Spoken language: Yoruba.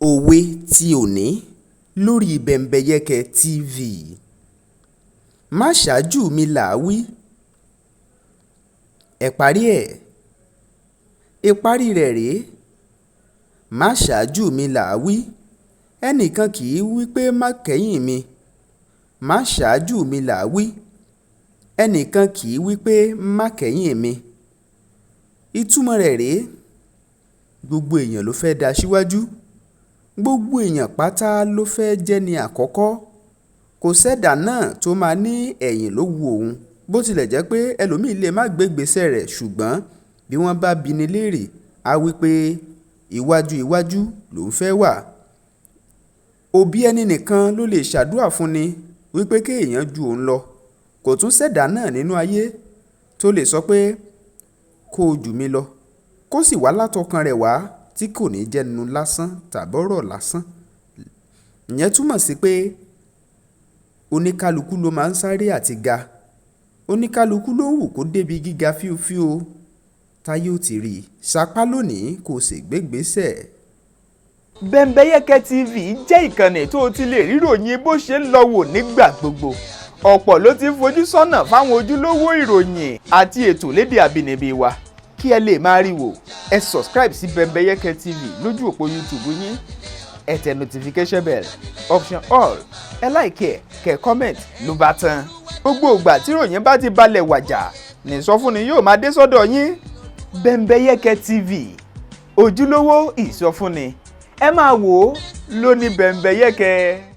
Òwe ti òní lórí Bẹ́mbẹ́yẹ́kẹ́ TV. Má ṣáájú mi là á wí. Ẹ parí ẹ̀. Ìparí rẹ̀ rèé. Má ṣáájú mi là á wí. Ẹnìkan kì í wí pé má kẹ́yìn mi. Má ṣáájú mi là á wí. Ẹnìkan kì í wí pé má kẹ́yìn mi. Ìtumọ̀ rẹ̀ rèé. Gbogbo èèyàn ló fẹ́ dá síwájú. Gbogbo èèyàn pátá ló fẹ́ jẹ́ ní àkọ́kọ́. Kò sẹ́dà náà tó máa ní ẹ̀yìn ló wu òun. Bó tilẹ̀ jẹ́ pé ẹlòmíì lè má gbé ìgbésẹ̀ rẹ̀, ṣùgbọ́n bí wọ́n bá bi ni léèrè, á wí pé iwájú iwájú lòún fẹ́ wà. Òbí ẹni nìkan ló lè ṣàdúrà fún ni wípé kéèyàn ju òun lọ. Kò tún sẹ́dà náà nínú ayé tó lè sọ pé kó o jù mí lọ, kó sì wá látọkàn rẹ̀ wá tí kò ní jẹ́nu lásán tàbọ̀rọ̀ lásán. Ìyẹn túmọ̀ sí pé oníkálukú ló máa ń sáré àti ga. Oníkálukú ló wù kó débi gíga fíofío. Táyé ò ti rí i, sapá lónìí kò sì gbégbésẹ̀. Bẹ́mbẹ́yẹ́kẹ́ TV jẹ́ ìkànnì tó o ti lè ríròyìn bó ṣe ń lọ wò nígbà gbogbo. Ọ̀pọ̀ ló ti ń fojú sọ́nà fáwọn ojúlówó ìròyìn àti ètò lédè àbínibí wa. Kí ẹ lè máa rí wò, ẹ subscribe sí Bẹ́mbẹ́yẹ́kẹ́ TV lójú òpó YouTube yín. Ẹ tẹ notification bell, option all, ẹ like ẹ, kẹ́ comment ló bá tán. Gbogbo ìgbà tí ìròyìn bá ti balẹ̀ wàjà ní ìsọfúnni yóò máa dé sọ́dọ̀ yín. Bẹ́mbẹ́yẹ́kẹ́ TV, ojúlówó ìsọfúnni. Ẹ máa wò ó lóní Bẹ́mbẹ́yẹ́kẹ́.